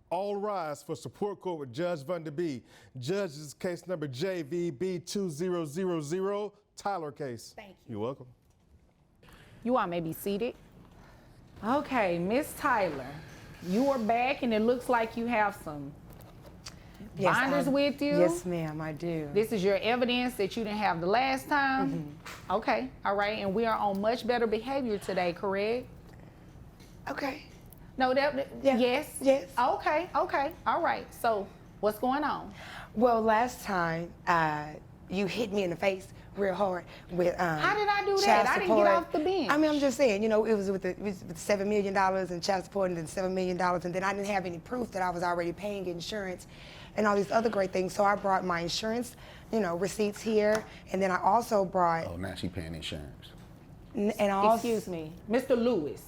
All rise for support court with Judge Van Der Bee. Judge's case number JVB2000, Tyler case. Thank you. You're welcome. You all may be seated. Okay, Miss Tyler, you are back and it looks like you have some binders with you. Yes, ma'am, I do. This is your evidence that you didn't have the last time? Mm-hmm. Okay, all right, and we are on much better behavior today, correct? Okay. No, Yeah. Yes? Yes. Okay, all right. So, what's going on? Well, last time, you hit me in the face real hard with How did I do that? child I didn't support. get off the bench. I mean, I'm just saying, you know, it was with $7 million in child support and then $7 million, and then I didn't have any proof that I was already paying insurance and all these other great things. So I brought my insurance, you know, receipts here, and then I also brought. Oh, now she paying insurance. And I also, Excuse me, Mr. Lewis.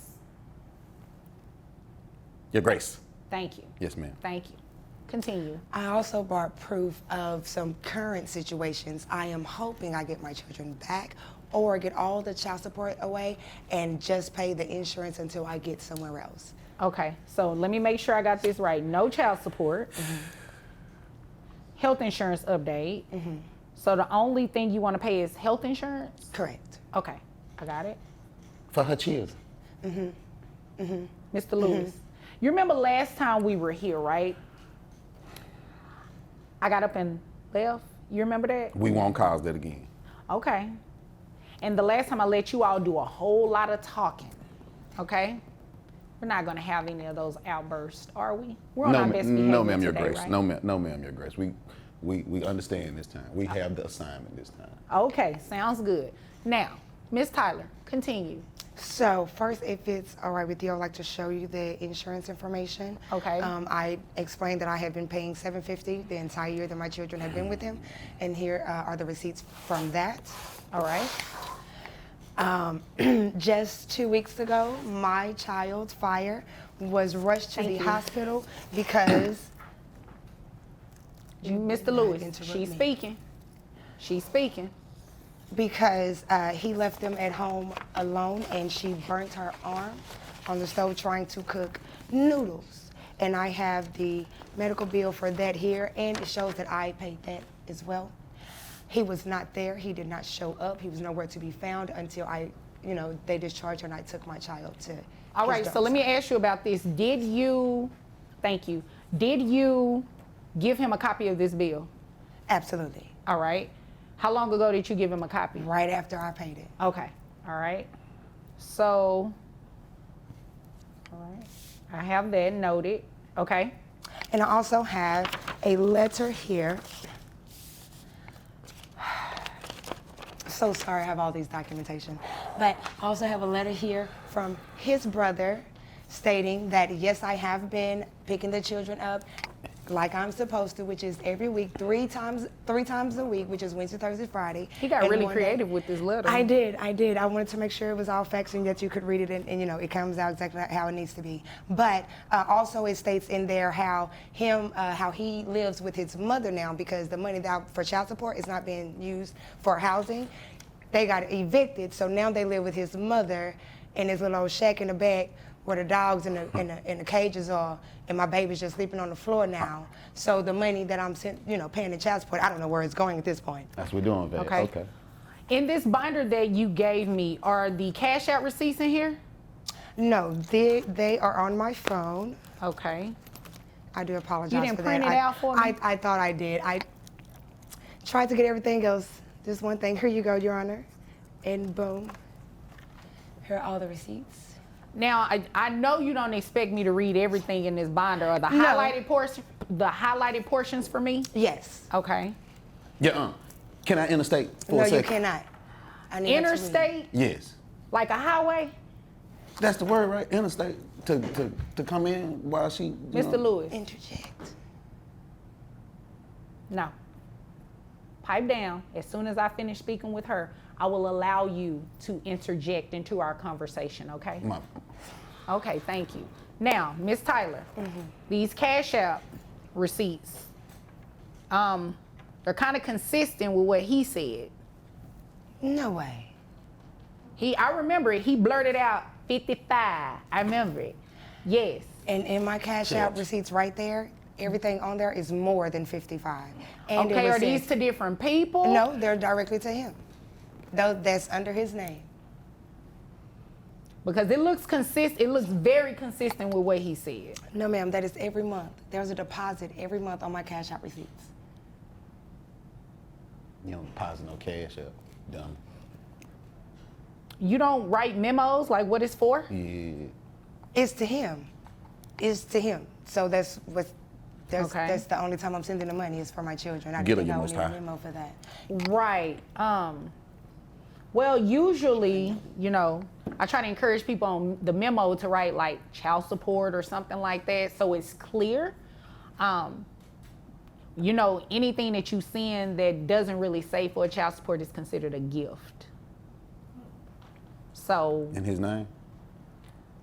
Your Grace. Thank you. Yes, ma'am. Thank you. Continue. I also brought proof of some current situations. I am hoping I get my children back or get all the child support away and just pay the insurance until I get somewhere else. Okay, so let me make sure I got this right. No child support, health insurance update. So the only thing you want to pay is health insurance? Correct. Okay, I got it. For her children. Mr. Lewis, you remember last time we were here, right? I got up and left. You remember that? We won't cause that again. Okay. And the last time I let you all do a whole lot of talking, okay? We're not gonna have any of those outbursts, are we? We're on our best behavior No, ma'am, Your today, Grace. right? No, ma'am, Your Grace. We understand this time. We have the assignment this time. Okay, sounds good. Now, Miss Tyler, continue. So first, if it's all right with you, I'd like to show you the insurance information. Okay. I explained that I had been paying $750 the entire year that my children had been with him, and here are the receipts from that. All right. Just 2 weeks ago, my child, Fire, was rushed to the hospital because. Mr. Lewis, interrupt she's me. speaking. She's speaking. Because he left them at home alone, and she burnt her arm on the stove trying to cook noodles. And I have the medical bill for that here, and it shows that I paid that as well. He was not there. He did not show up. He was nowhere to be found until they discharged her and I took my child to. All right, so let me ask you about this. Did you give him a copy of this bill? Absolutely. All right. How long ago did you give him a copy? Right after I paid it. Okay. All right. So, all right. I have that noted. Okay. And I also have a letter here. So sorry I have all these documentation. But I also have a letter here from his brother stating that yes, I have been picking the children up like I'm supposed to, which is every week, three times a week, which is Wednesday, Thursday, Friday. He got really creative with this letter. I did. I wanted to make sure it was all facts and that you could read it and it comes out exactly how it needs to be. But also it states in there how he lives with his mother now because the money for child support is not being used for housing. They got evicted, so now they live with his mother in his little old shack in the back where the dogs in the cages are, and my baby's just sleeping on the floor now. So the money that I'm paying the child support, I don't know where it's going at this point. That's what we're doing, Vag. Okay. In this binder that you gave me, are the cash out receipts in here? No, they are on my phone. Okay. I do apologize You didn't for print that. it out for me? I thought I did. I tried to get everything else. Just one thing. Here you go, Your Honor. And boom. Here are all the receipts. Now, I know you don't expect me to read everything in this binder. Or the highlighted portions for me? Yes. Okay. Yeah. Can I interstate for a second? No, you cannot. I need Interstate? Yes. Like a highway? That's the word, right? Interstate to come in while she. Mr. Lewis. Interject. No. Pipe down. As soon as I finish speaking with her, I will allow you to interject into our conversation, okay? Okay, thank you. Now, Miss Tyler, these cash out receipts, they're kind of consistent with what he said. No way. I remember it. He blurted out 55. I remember it. Yes. And in my cash out receipts right there, everything on there is more than 55. And Okay, it was are these said- to different people? No, they're directly to him. Though that's under his name. Because it looks it looks very consistent with what he said. No, ma'am, that is every month. There's a deposit every month on my cash out receipts. You don't deposit no cash up, dumb. You don't write memos like what it's for? Yeah. It's to him. It's to him. So that's Okay. that's the only time I'm sending the money is for my children. I Get didn't it, think I you would Most need a High. memo for that. Right. Well, usually, you know, I try to encourage people on the memo to write like child support or something like that so it's clear. You know, anything that you send that doesn't really say for a child support is considered a gift. So, In his name?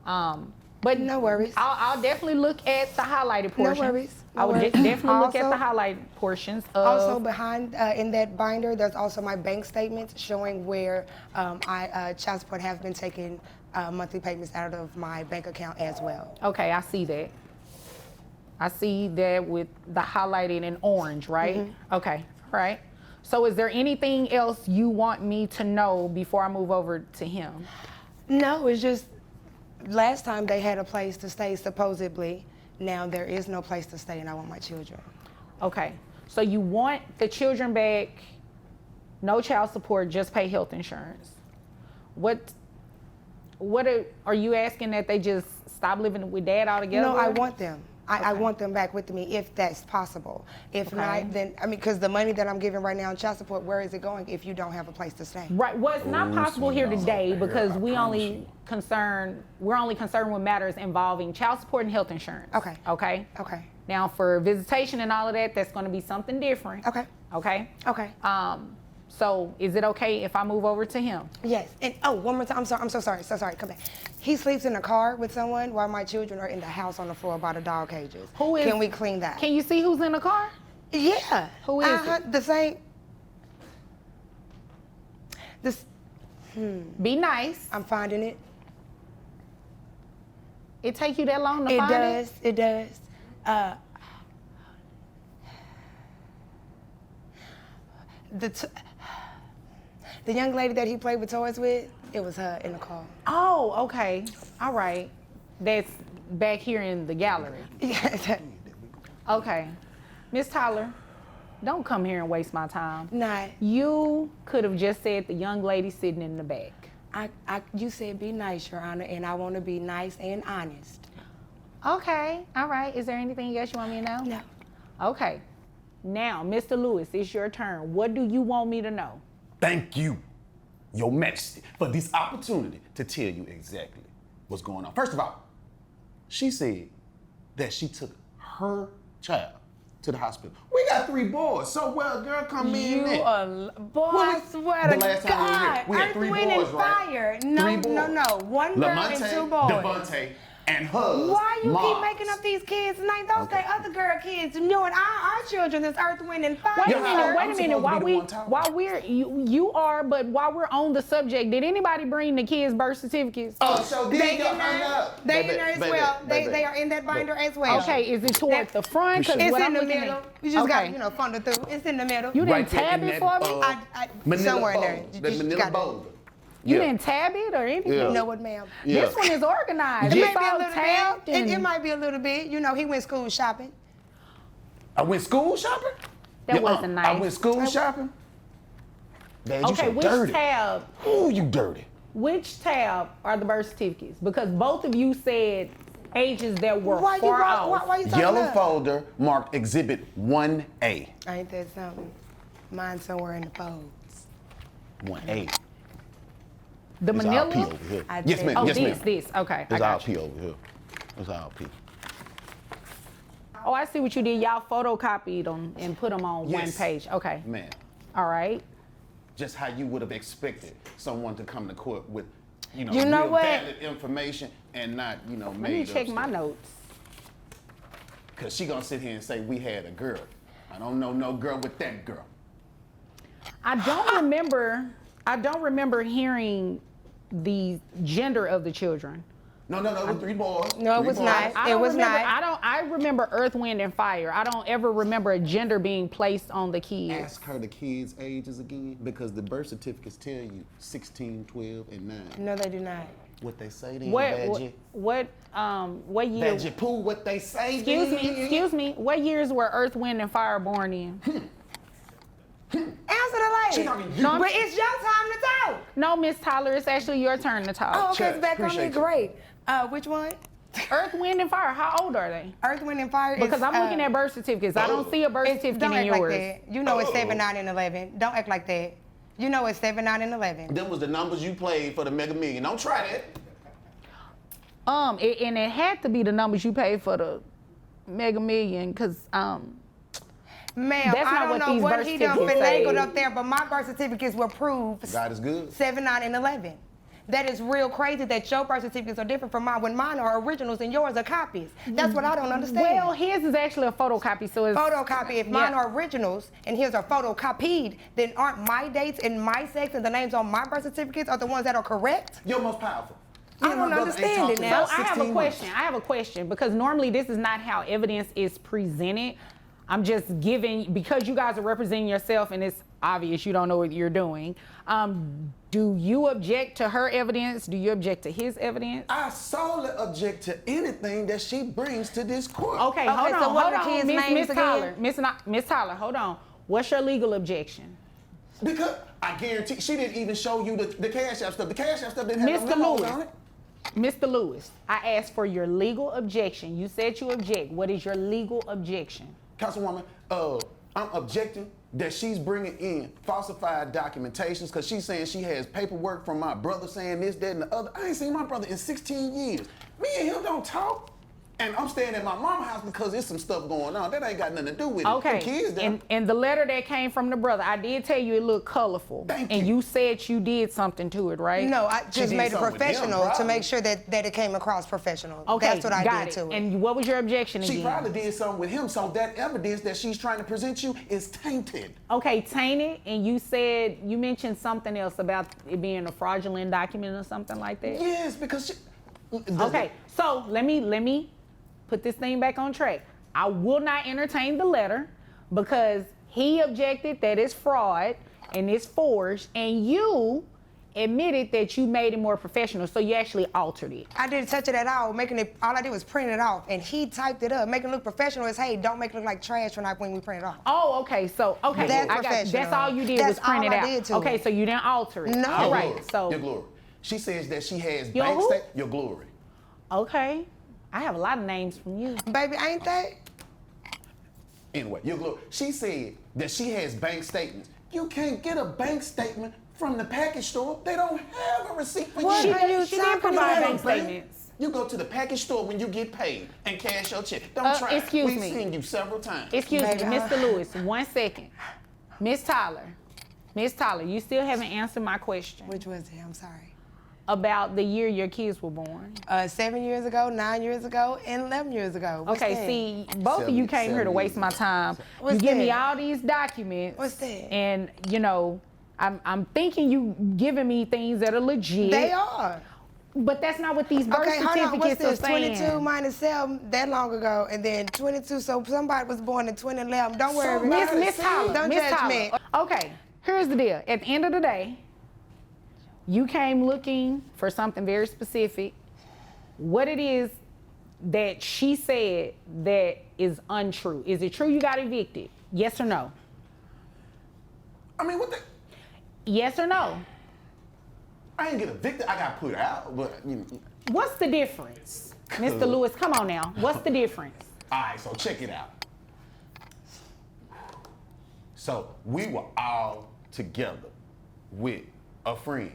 but No worries. I'll definitely look at the highlighted portions. worries. No I would worries. definitely look at Also- the highlighted portions of. Also behind in that binder, there's also my bank statements showing where child support have been taking monthly payments out of my bank account as well. Okay, I see that. I see that with the highlighted in orange, right? Mm-hmm. Okay, all right. So is there anything else you want me to know before I move over to him? No, it's just last time they had a place to stay supposedly. Now there is no place to stay and I want my children. Okay, so you want the children back, no child support, just pay health insurance. What are you asking that they just stop living with dad altogether? No, I want them. I Okay. want them back with me if that's possible. If Okay. not, then, I mean, because the money that I'm giving right now in child support, where is it going if you don't have a place to stay? Right. Well, it's not Oh, possible here sweetheart. today because I we're promise only you. concerned with matters involving child support and health insurance. Okay. Okay. Okay. Now for visitation and all of that, that's going to be something different. Okay. Okay. Okay. So is it okay if I move over to him? Yes. And one more time. I'm so sorry. So sorry. Come back. He sleeps in a car with someone while my children are in the house on the floor by the dog cages. Who is? Can we clean that? Can you see who's in the car? Yeah. Who is it? The same. This. Be nice. I'm finding it. It take you that long to It find does. It does. The young lady that he played with toys with, it was her in the car. Oh, okay. All right. That's back here in the gallery. Yeah. Okay. Miss Tyler, don't come here and waste my time. Nah, You could have just said the young lady sitting in the back. you said be nice, Your Honor, and I want to be nice and honest. Okay, all right. Is there anything else you want me to know? No. Okay. Now, Mr. Lewis, it's your turn. What do you want me to know? Thank you, Your Majesty, for this opportunity to tell you exactly what's going on. First of all, she said that she took her child to the hospital. We got 3 boys, so well, girl, come in You there. are, boy, Well, I swear the to last time we were here, God, we had Earth, 3 Wind, boys, and right? Fire. 3 No, boys. no, 1 girl and 2 boys. Devontae, and Huz. Why you keep Mars. making up these kids' names? Those they other girl kids. Knowing our children is Earth, Wind, and Fire. Wait Yeah, a minute, I'm wait a minute. supposed to While be the one talking. you are, but while we're on the subject, did anybody bring the kids' birth certificates? Oh, so They did in y'all there. up? They Baby, in there as baby, well. baby. They are in that binder as well. Okay, is it toward the front? 'Cause It's what in I'm the looking middle. at- You just okay. got funnel through. It's in the middle. You Right didn't there tab in it that, for me? Manila somewhere in there. bowl, You that just Manila got it. bowl. You Yeah. didn't tab it or anything? Yeah. You know what, ma'am? Yeah. This one is organized. It It's might be a all little tabbed bit. and It might be a little bit. You know, he went school shopping. I went school shopping? That wasn't I nice. went school shopping? Man, you Okay, so which dirty. tab? Ooh, you dirty. Which tab are the birth certificates? Because both of you said ages that were Why you far brought, off. why you talking Yellow about? folder marked Exhibit 1A. Ain't that something? Mine's somewhere in the folds. 1A. The It's Manila? all P over here. I Yes, did. ma'am. Oh, Yes, this, ma'am. this. Okay, I It's all got you. P over here. It's all P. Oh, I see what you did. Y'all photocopied them and put them on one Yes. page. Okay. Man, All right. just how you would have expected someone to come to court with, You know real what? valid information and not, Let made me up check my stuff. notes. Cause she gonna sit here and say we had a girl. I don't know no girl with that girl. I don't remember hearing the gender of the children. No, it was 3 boys. No, it Three was boys. not. I It don't was remember, not. I remember Earth, Wind, and Fire. I don't ever remember a gender being placed on the kids. Ask her the kids' ages again, because the birth certificates tell you 16, 12, and 9. No, they do not. What they say then, What Vaggie? what year? Vaggie Pooh, what they say Excuse me. What years were Earth, Wind, and Fire born in? Answer the She lady. talking No, But it's your time to talk. No, Miss Tyler, it's actually your turn to Oh, talk. okay, it's back on me. Appreciate you. Great. Which one? Earth, Wind, and Fire. How old are they? Earth, Wind, and Fire. Because is, I'm looking at birth certificates. I don't see a birth certificate don't in act yours. like that. You know it's 7, 9, and 11. Don't act like that. You know it's 7, 9, and 11. Them was the numbers you played for the Mega Million. Don't try that. And it had to be the numbers you paid for the Mega Million, because Ma'am, That's I not don't what know these what birth he done certificates finagled say. up there, but my birth certificates were proved God is good. 7, 9, and 11. That is real crazy that your birth certificates are different from mine when mine are originals and yours are copies. That's what I don't understand. well, his is actually a photocopy, so it's Photocopy. If mine Yeah. are originals and his are photocopied, then aren't my dates and my sex and the names on my birth certificates are the ones that are correct? You're most powerful. I Me and my don't brother ain't understand talked it in now. about So I have a 16 months. question. I have a question, because normally this is not how evidence is presented. I'm just giving, because you guys are representing yourself and it's obvious you don't know what you're doing. Do you object to her evidence? Do you object to his evidence? I solely object to anything that she brings to this court. Okay, Okay, hold so on, what hold are the on, kids' Miss names Tyler. again? Miss Tyler, hold on. What's your legal objection? Because I guarantee she didn't even show you the Cash App stuff. The Cash App stuff didn't have Mr. no memos Lewis. on it. Mr. Lewis, I asked for your legal objection. You said you object. What is your legal objection? Councilwoman, I'm objecting that she's bringing in falsified documentations because she's saying she has paperwork from my brother saying this, that, and the other. I ain't seen my brother in 16 years. Me and him don't talk. And I'm staying at my mama's house because there's some stuff going on. That ain't got nothing to do with it. Okay, Them kids there. and the letter that came from the brother, I did tell you it looked colorful. Thank and you. you said you did something to it, right? No, I just did made it something with him, professional to probably. make sure that it came across professional. Okay, That's what I got did it. to it. And what was your objection She again? probably did something with him, so that evidence that she's trying to present you is tainted. Okay, tainted, and you mentioned something else about it being a fraudulent document or something like that. Yes, because she. Okay, so let me put this thing back on track. I will not entertain the letter because he objected that it's fraud and it's forged, and you admitted that you made it more professional, so you actually altered it. I didn't touch it at all. All I did was print it off, and he typed it up, making it look professional as, hey, don't make it look like trash when we print it off. Oh, okay. So, okay, That's I got you. That's professional. all you did That's was print all it I out. did to Okay, it. so you didn't alter it. No. All Your right. glory. So, Your glory. She says that she has Your bank who? statements. Your glory. okay. I have a lot of names from you. Baby, ain't they? Anyway, your glory. She said that she has bank statements. You can't get a bank statement from the package store. They don't have a receipt for What you. are you She did talking provide about? bank statements. You go to the package store when you get paid and cash your check. Don't try. Excuse We've me. seen you several times. Excuse me, Baby, Mr. Lewis, 1 second. Miss Tyler, you still haven't answered my question Which was it? I'm sorry. about the year your kids were born. 7 years ago, 9 years ago, and 11 years ago. What's Okay, that? see, both of you came here to 7 waste my time. What's you give me that? all these documents. What's that? And, I'm thinking you giving me things that are legit. They are. But that's not what these birth Okay, hold on. What's certificates this? are saying. 22 minus 7 that long ago, and then 22. So somebody was born in 2011. Don't worry. Somebody- Miss Tyler, Don't Miss judge Tyler. me. Okay, here's the deal. At the end of the day, you came looking for something very specific. What it is that she said that is untrue. Is it true you got evicted? Yes or no? I mean, what the? Yes or no? I ain't get evicted. I got put out. But What's the difference? Mr. Lewis, come on now. What's the difference? all right. So check it out. So we were all together with a friend.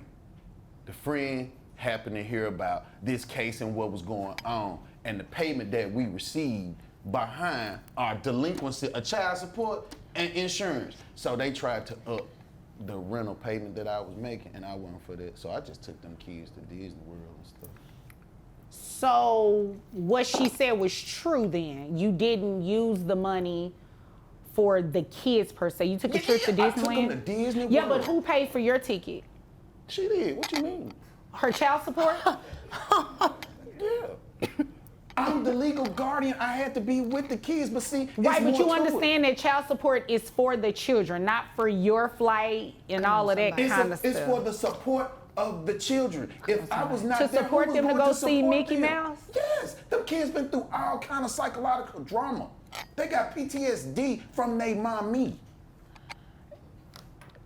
The friend happened to hear about this case and what was going on, and the payment that we received behind our delinquency of child support and insurance. So they tried to up the rental payment that I was making, and I wasn't for that. So I just took them kids to Disney World and stuff. So what she said was true then. You didn't use the money for the kids per se. You took a trip to I took them Disneyland? to Disney Yeah, World. but who paid for your ticket? She did. What you mean? Her child support? Yeah, I'm the legal guardian. I had to be with the kids, but see, Right, but it's you more to it. understand that child support is for the children, not for your flight and all of that kind of stuff. It's for the support of the children. If I was not To there, support who was them to going go see support Mickey them? Mouse? Yes, them kids been through all kind of psychological drama. They got PTSD from their mommy.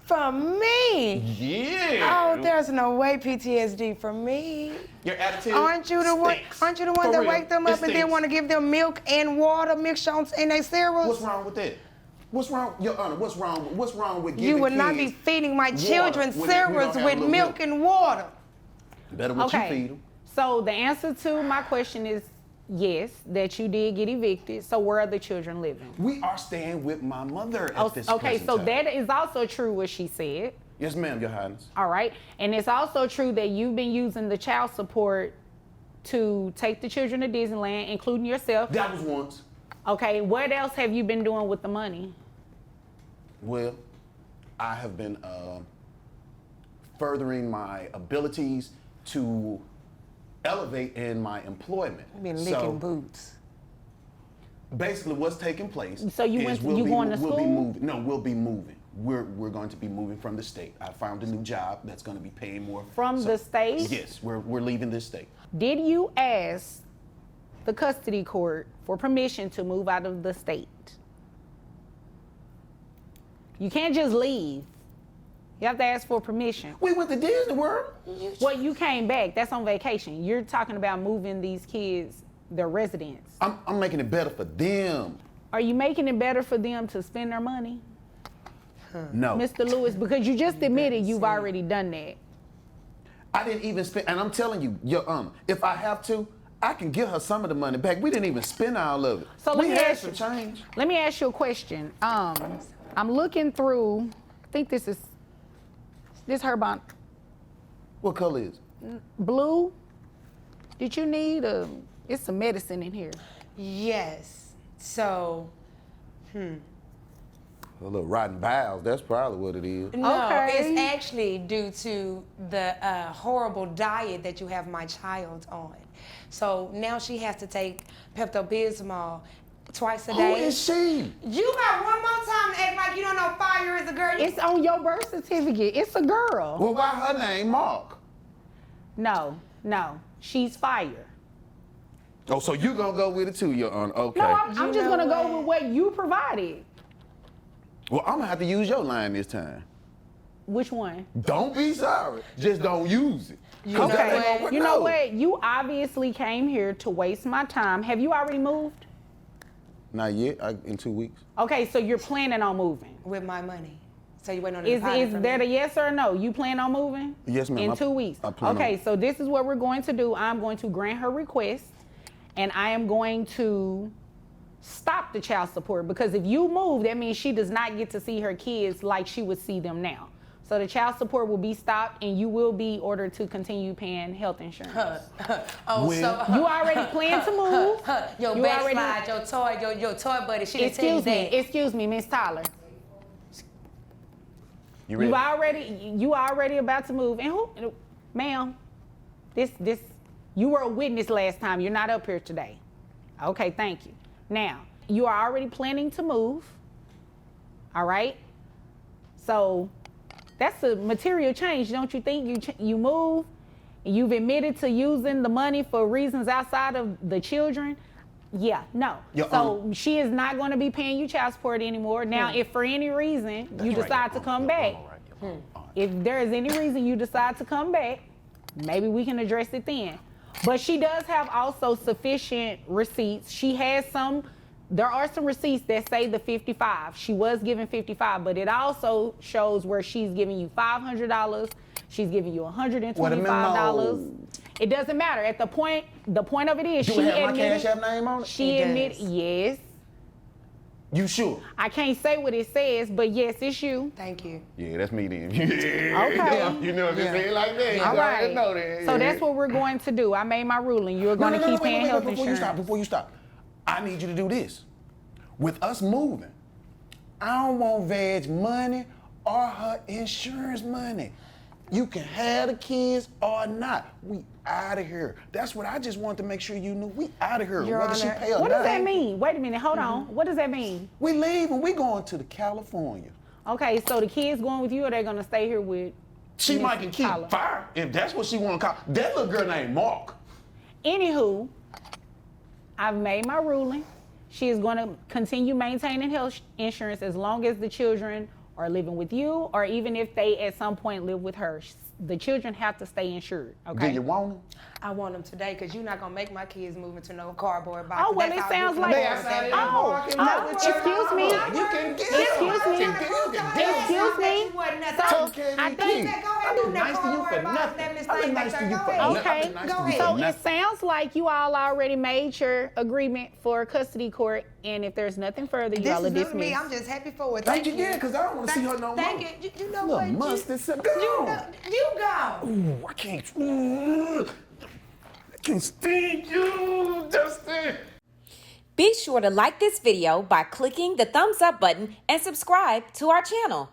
From me. Yeah. Oh, there's no way PTSD from me. Your attitude. Aren't you the one? stinks. Aren't you the one For that real, wake them it up and then stinks. want to give them milk and water mixed in their cereals? What's wrong with that? What's wrong, Your Honor? What's wrong with giving You would not be kids feeding my water children when we don't cereals have a with little milk and water. Better what you feed Okay, them. so the answer to my question is yes, that you did get evicted. So where are the children living? We are staying with my mother at Oh, this okay, present so time. that is also true what she said. Yes, ma'am, Your Highness. All right, and it's also true that you've been using the child support to take the children to Disneyland, including yourself. That was once. Okay, what else have you been doing with the money? Well, I have been furthering my abilities to elevate in my employment. Been licking boots. Basically, what's taking place? So you is went- we'll you be, going to we'll be school? moving. No, we'll be moving. We're going to be moving from the state. I found a new job that's going to be paying more. From the state? Yes, we're leaving this state. Did you ask the custody court for permission to move out of the state? You can't just leave. You have to ask for permission. We went to Disney World. Well, you came back. That's on vacation. You're talking about moving these kids, their residence. I'm making it better for them. Are you making it better for them to spend their money, No. Mr. Lewis? Because you just admitted you've already done that. I didn't even spend, and I'm telling you, Your Honor, if I have to, I can give her some of the money back. We didn't even spend all of it. So let we me had ask some you- change. Let me ask you a question. I'm looking through. I think this her bond. What color is it? Blue. Did you need it's some medicine in here. Yes. So, A little rotten bowels. That's probably what it is. no, Okay. it's actually due to the horrible diet that you have my child on. So now she has to take Pepto-Bismol twice a Who day. is she? You got one more time to act like you don't know Fire is a girl. It's on your birth certificate. It's a girl. Well, why her name Mark? No. She's Fire. Oh, so you gonna go with it too, Your Honor? Okay. No, I'm You just know gonna go what? with what you provided. Well, I'm gonna have to use your line this time. Which one? Don't be sorry. Just don't use it. 'Cause that ain't gonna work. You know No. what? You obviously came here to waste my time. Have you already moved? Not yet. In 2 weeks. Okay, so you're planning on moving. With my money. So you waiting on Is deposit from that a me? yes or a no? You plan on moving? Yes, ma'am. In 2 weeks. I plan Okay, on- so this is what we're going to do. I'm going to grant her request, and I am going to stop the child support, because if you move, that means she does not get to see her kids like she would see them now. So the child support will be stopped, and you will be ordered to continue paying health insurance. Oh, When- so You already plan to move. your You backslide, your toy buddy. She didn't tell you that. Excuse me, Miss Tyler. You ready? You already about to move. And who, ma'am, this, you were a witness last time. You're not up here today. Okay, thank you. Now, you are already planning to move. All right? So that's a material change, don't you think? You move, you've admitted to using the money for reasons outside of the children. Yeah, no. Your So she is not going to be paying you child support anymore. Now, if for any reason you decide to come back, if there is any reason you decide to come back, maybe we can address it then. But she does have also sufficient receipts. She has there are some receipts that say the 55. She was given 55, but it also shows where she's giving you $500. She's giving you $125. It doesn't matter. At the point of it is, Do she it have my admitted. Cash App name on it? She It admitted, does. yes. You sure? I can't say what it says, but yes, it's you. Thank you. Yeah, that's me then. Yeah. Okay. You know, just say it like that. All You already right. know that. So that's what we're going to do. I made my ruling. You're going to keep paying health before insurance. Before you stop, I need you to do this. With us moving, I don't want Vag's money or her insurance money. You can have the kids or not. We out of here. That's what I just wanted to make sure you knew. We out of here. Your Whether she Honor, pay or What not. does that mean? Wait a minute, hold on. What does that mean? We leaving. We going to the California. Okay, so the kids going with you, or they're gonna stay here with? She Miss might can keep Tyler? fire if that's what she want to call. That little girl named Mark. Anywho, I've made my ruling. She is going to continue maintaining health insurance as long as the children are living with you, or even if they at some point live with her. The children have to stay insured. Okay. Do you want them? I want them today because you're not gonna make my kids move into no cardboard box. Oh, well, That's it how sounds you like. feel about that. Excuse me. You can get Excuse them. me. You can get them. Excuse me. So, Okay, I think- I've been nice to you for nothing. I've been nice to you for nothing. Okay, I've been nice to you so for it nothing. sounds like you all already made your agreement for custody court, and if there's nothing further, you this all are is new to me. dismissed. I'm just happy for it. Thank you, yeah, because I don't want to see her no more. Thank you. You know Little what? mustard, so You go. know, you go. Ooh, I can't. I can't stand you, Justin. Be sure to like this video by clicking the thumbs up button and subscribe to our channel.